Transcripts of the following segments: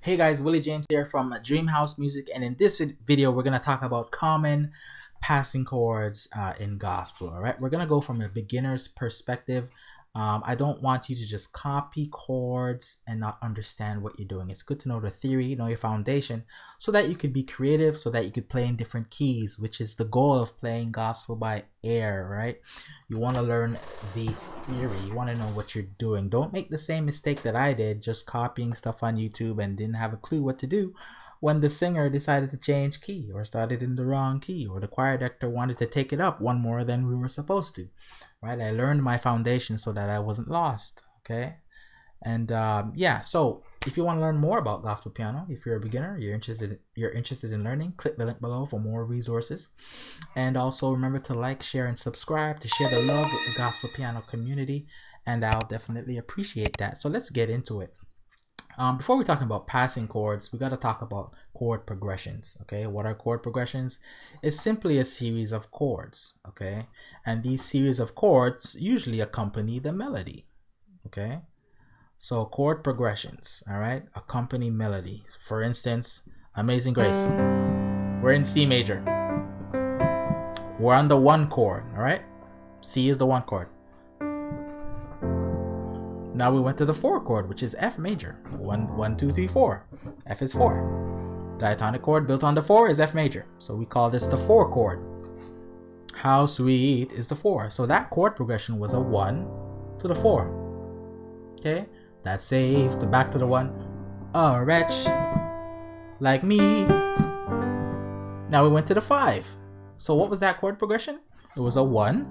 Hey guys, Willie James here from Dreamhouse Music, and in this video we're going to talk about common passing chords in gospel. All right, we're going to go from a beginner's perspective. I don't want you to just copy chords and not understand what you're doing. It's good to know the theory, know your foundation, so that you could be creative, so that you could play in different keys, which is the goal of playing gospel by ear, right? You want to learn the theory. You want to know what you're doing. Don't make the same mistake that I did, just copying stuff on YouTube and didn't have a clue what to do when the singer decided to change key or started in the wrong key, or the choir director wanted to take it up one more than we were supposed to, right? I learned my foundation so that I wasn't lost, okay? And yeah, so if you want to learn more about gospel piano, if you're a beginner, you're interested in learning, click the link below for more resources. And also remember to like, share, and subscribe to share the love with the gospel piano community, and I'll definitely appreciate that. So let's get into it. Before we talk about passing chords, we got to talk about chord progressions. Okay, what are chord progressions? It's simply a series of chords. Okay, and these series of chords usually accompany the melody. Okay, so chord progressions, all right, accompany melody. For instance, Amazing Grace, we're in C major. We're on the 1 chord, all right? C is the 1 chord. Now we went to the 4 chord, which is F major. 1, 2, 3, 4. F is 4. Diatonic chord built on the 4 is F major. So we call this the 4 chord. How sweet is the 4? So that chord progression was a 1 to the 4. Okay? That saved back to the 1. A wretch like me. Now we went to the 5. So what was that chord progression? It was a 1,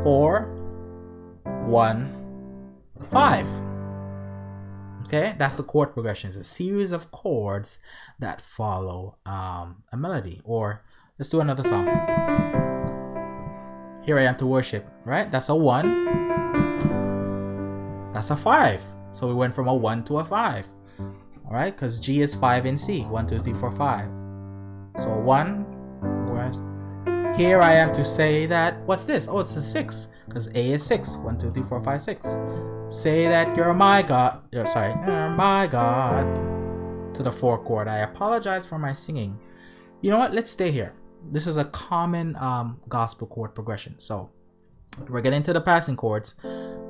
4, 1, 5. Okay, that's the chord progression. It's a series of chords that follow a melody. Or let's do another song. Here I Am to Worship, right? That's a 1. That's a 5. So we went from a 1 to a 5. All right, because G is 5 in C. 1, 2, 3, 4, 5. So 1. Here I am to say that. What's this? Oh, it's a 6. Because A is 6. 1, 2, 3, 4, 5, 6. Say that you're my God. You're my God. To the 4 chord. I apologize for my singing. You know what? Let's stay here. This is a common gospel chord progression. So we're getting to the passing chords,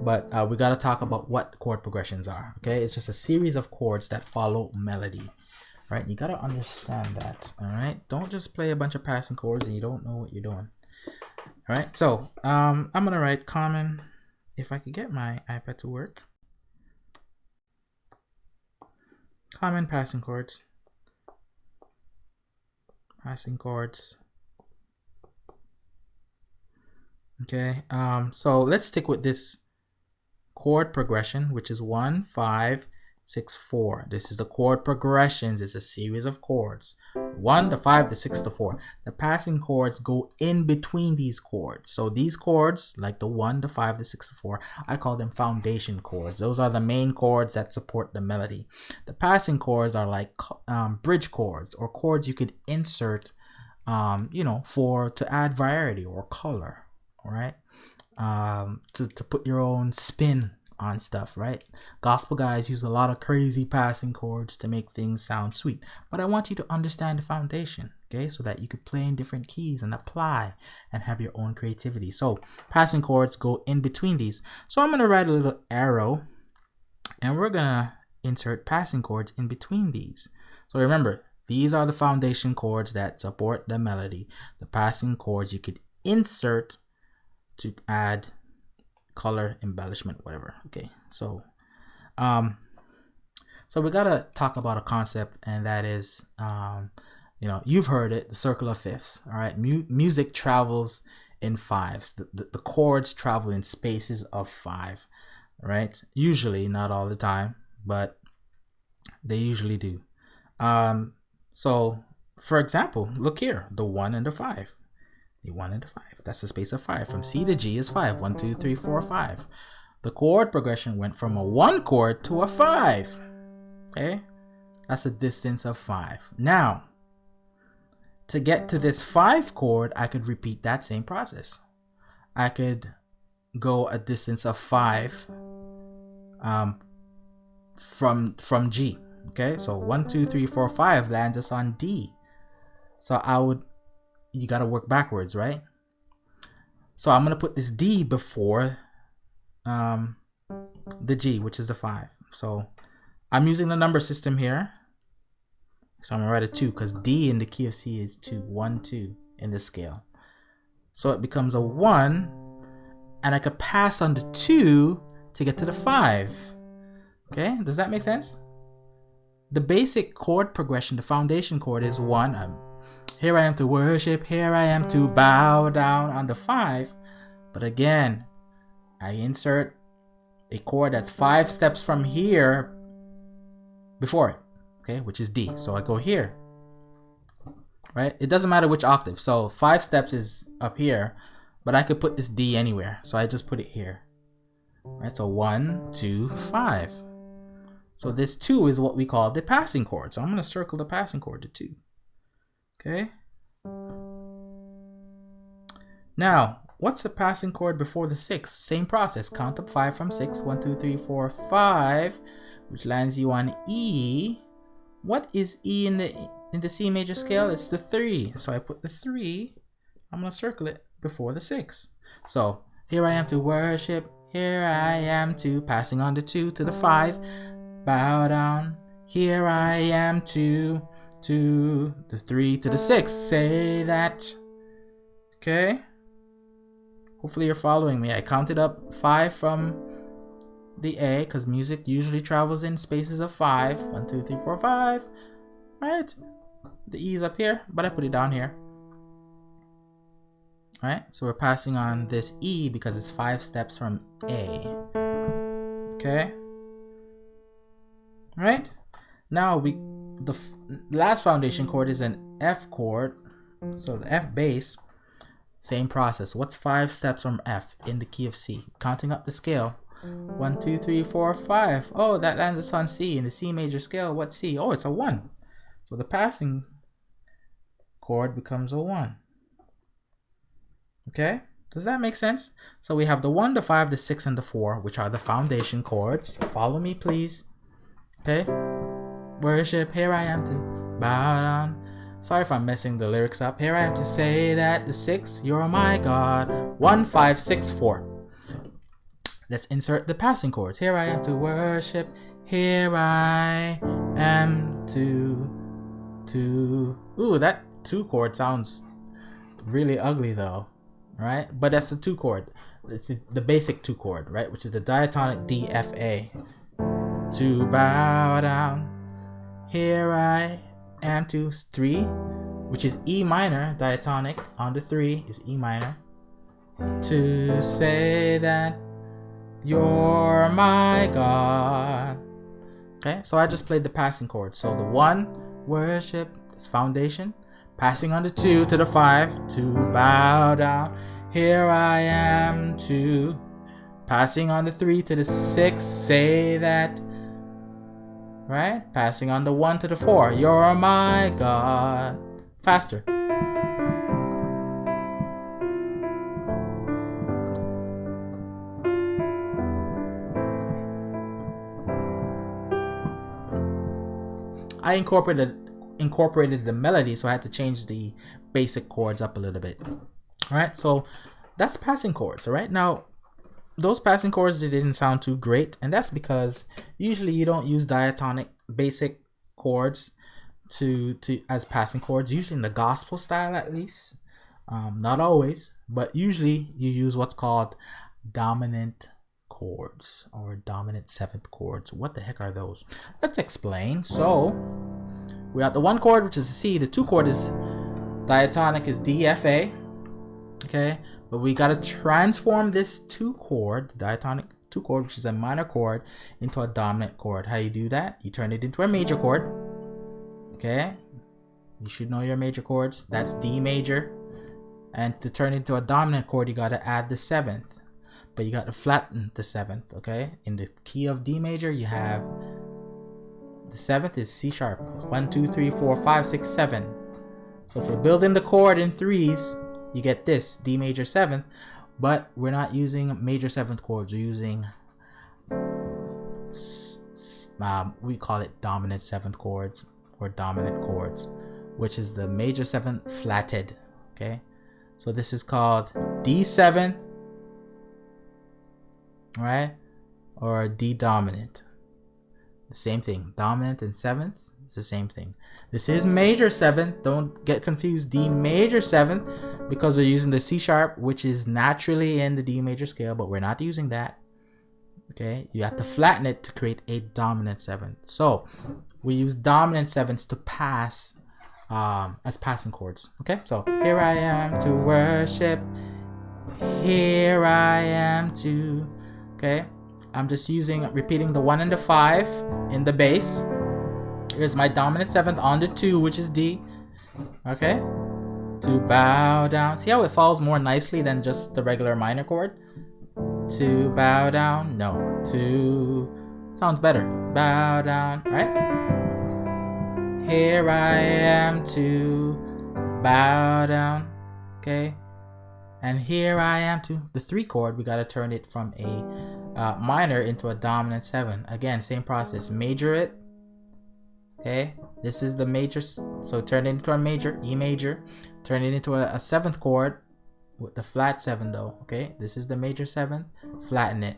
but we got to talk about what chord progressions are. Okay, it's just a series of chords that follow melody. Right? You got to understand that. All right, don't just play a bunch of passing chords and you don't know what you're doing. All right, so I'm gonna write common. If I could get my iPad to work. Common passing chords. Passing chords. Okay, so let's stick with this chord progression, which is 1, 5, 6, 4. This is the chord progressions. It's a series of chords. 1, the 5, the 6, the 4. The passing chords go in between these chords. So these chords, like the 1, the 5, the 6, the 4, I call them foundation chords. Those are the main chords that support the melody. The passing chords are like bridge chords, or chords you could insert, to add variety or color. All right, to put your own spin on stuff, right? Gospel guys use a lot of crazy passing chords to make things sound sweet, but I want you to understand the foundation, okay, so that you could play in different keys and apply and have your own creativity. So passing chords go in between these. So I'm going to write a little arrow, and we're going to insert passing chords in between these. So remember, these are the foundation chords that support the melody. The passing chords you could insert to add color, embellishment, whatever. Okay, so we gotta talk about a concept, and that is you've heard it, the circle of fifths. All right, music travels in fives. The chords travel in spaces of 5, right? Usually, not all the time, but they usually do. So for example, look here, the 1 and the 5. The 1 and the 5. That's a space of 5. From C to G is 5. 1, 2, 3, 4, 5. The chord progression went from a 1 chord to a 5. Okay? That's a distance of 5. Now, to get to this 5 chord, I could repeat that same process. I could go a distance of 5 from G. Okay, so 1, 2, 3, 4, 5 lands us on D. So you gotta work backwards, right? So I'm gonna put this D before the G, which is the 5. So I'm using the number system here. So I'm gonna write a 2 because D in the key of C is 2, 1, 2 in the scale. So it becomes a 1, and I could pass on the 2 to get to the 5. Okay, does that make sense? The basic chord progression, the foundation chord is 1. Here I am to worship, here I am to bow down on the 5. But again, I insert a chord that's 5 steps from here before it, okay, which is D. So I go here, right? It doesn't matter which octave. So 5 steps is up here, but I could put this D anywhere. So I just put it here, right? So 1, 2, 5. So this 2 is what we call the passing chord. So I'm going to circle the passing chord to 2. Okay. Now, what's the passing chord before the 6? Same process. Count up 5 from 6. 1, 2, 3, 4, 5, which lands you on E. What is E in the C major scale? It's the 3. So I put the 3. I'm going to circle it before the 6. So here I am to worship. Here I am to passing on the 2 to the 5. Bow down. Here I am to the 3 to the 6. Say that. Okay. Hopefully you're following me. I counted up 5 from the A because music usually travels in spaces of 5. 1, 2, 3, 4, 5. Right. The E is up here, but I put it down here. Alright, so we're passing on this E because it's 5 steps from A. Okay. Alright. Now the last foundation chord is an F chord. So the F bass, same process. What's 5 steps from F in the key of C? Counting up the scale. 1, 2, 3, 4, 5. Oh, that lands us on C in the C major scale. What's C? Oh, it's a 1. So the passing chord becomes a 1. Okay? Does that make sense? So we have the 1, the 5, the 6, and the 4, which are the foundation chords. Follow me, please. Okay? Worship, here I am to bow down. Sorry if I'm messing the lyrics up. Here I am to say that the 6, you're my God. 1, 5, 6, 4. Let's insert the passing chords. Here I am to worship. Here I am to. Ooh, that 2 chord sounds really ugly though, right? But that's the 2 chord. It's the basic 2 chord, right? Which is the diatonic D, F, A. To bow down. Here I am to 3, which is E minor, diatonic on the 3 is E minor. To say that you're my God. Okay, so I just played the passing chord. So the 1, worship, is foundation. Passing on the 2 to the 5, to bow down. Here I am to. Passing on the 3 to the 6, say that. Right? Passing on the 1 to the 4, you're my God. Faster. I incorporated the melody, so I had to change the basic chords up a little bit. Alright, so that's passing chords. Alright, now those passing chords, they didn't sound too great, and that's because usually you don't use diatonic basic chords as passing chords, usually in the gospel style at least. Not always, but usually you use what's called dominant chords or dominant 7th chords. What the heck are those? Let's explain. So we got the 1 chord, which is C. The 2 chord is diatonic, is D, F, A. Okay, but we gotta transform this 2 chord, the diatonic 2 chord, which is a minor chord, into a dominant chord. How you do that? You turn it into a major chord. Okay, you should know your major chords. That's D major, and to turn it into a dominant chord, you gotta add the 7th. But you got to flatten the 7th, okay? In the key of D major, you have the 7th is C sharp. 1, 2, 3, 4, 5, 6, 7. So if you're building the chord in 3s, you get this D major 7th, but we're not using major 7th chords. We're using we call it dominant 7th chords or dominant chords, which is the major 7th flatted. Okay, so this is called D7, right, or D dominant. The same thing, dominant and 7th, it's the same thing. This is major 7th, don't get confused, D major 7th, because we're using the C sharp, which is naturally in the D major scale, but we're not using that. Okay, you have to flatten it to create a dominant 7th. So we use dominant 7ths to pass as passing chords. Okay, so here I am to worship, here I am to, okay, I'm just repeating the 1 and the 5 in the bass. Here's my dominant 7th on the 2, which is D. Okay, to bow down. See how it falls more nicely than just the regular minor chord? To bow down, no, to, sounds better, bow down, right? Here I am to bow down, okay? And here I am to, the 3 chord, we gotta turn it from a minor into a dominant 7. Again, same process, major it, okay? This is the major, so turn it into a major, E major, turn it into a 7th chord with the flat 7 though, okay? This is the major 7, flatten it,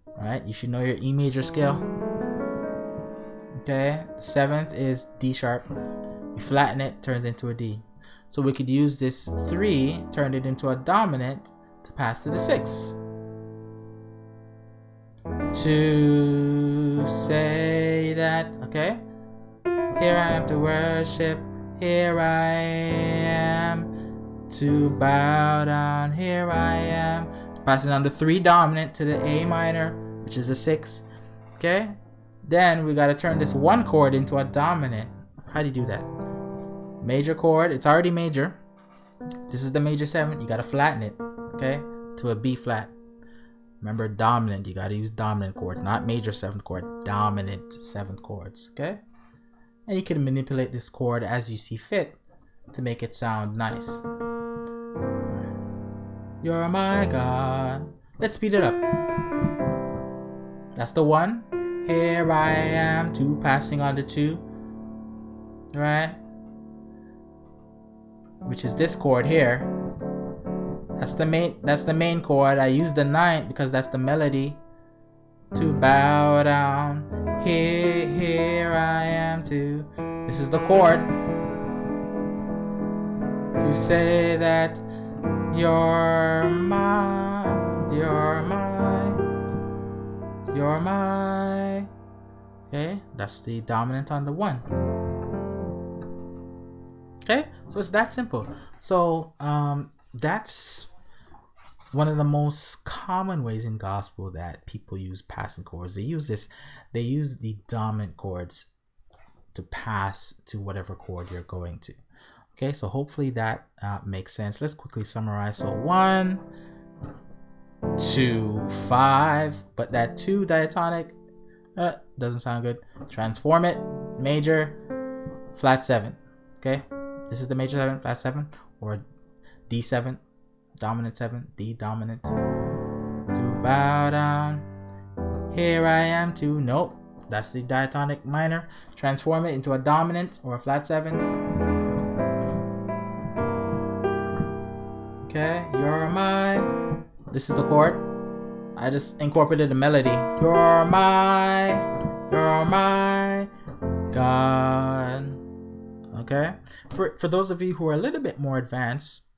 alright? You should know your E major scale. Okay, 7th is D sharp. You flatten it, turns into a D. So we could use this 3, turn it into a dominant to pass to the 6. To say that, okay? Here I am to worship, here I am to bow down, here I am. Passing on the 3 dominant to the A minor, which is the 6. Okay? Then we gotta turn this 1 chord into a dominant. How do you do that? Major chord, it's already major. This is the major 7, you gotta flatten it, okay, to a B flat. Remember, dominant, you gotta use dominant chords, not major 7th chord, dominant 7th chords, okay? And you can manipulate this chord as you see fit to make it sound nice. You're my God. Let's speed it up. That's the 1. Here I am, 2, passing on the 2, right? Which is this chord here. That's the main chord. I use the 9th because that's the melody. To bow down, here I am to. This is the chord. To say that you're my, you're my. Okay, that's the dominant on the 1. Okay, so it's that simple. So that's one of the most common ways in gospel that people use passing chords. They use the dominant chords to pass to whatever chord you're going to. Okay, so hopefully that makes sense. Let's quickly summarize. So 1, 2, 5, but that 2 diatonic doesn't sound good. Transform it, major, flat 7. Okay, this is the major 7, flat 7, or D7, dominant 7, D dominant. To bow down, here I am to, nope, that's the diatonic minor. Transform it into a dominant or a flat 7. Okay, you're mine. This is the chord. I just incorporated the melody. You're my God. Okay, for those of you who are a little bit more advanced,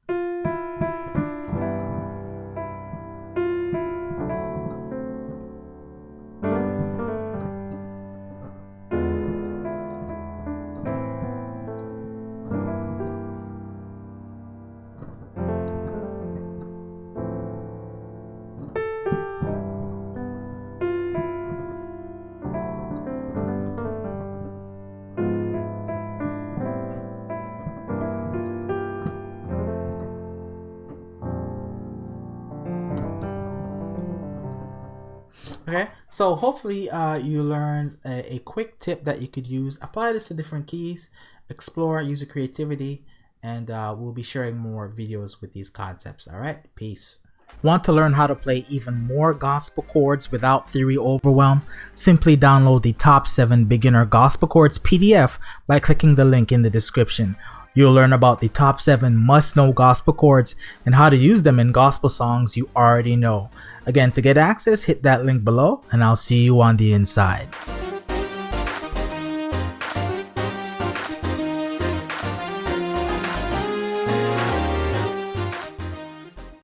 okay, so hopefully you learned a quick tip that you could use. Apply this to different keys, explore, use your creativity, and we'll be sharing more videos with these concepts. All right, peace. Want to learn how to play even more gospel chords without theory overwhelm? Simply download the Top 7 Beginner Gospel Chords PDF by clicking the link in the description. You'll learn about the top 7 must-know gospel chords and how to use them in gospel songs you already know. Again, to get access, hit that link below, and I'll see you on the inside.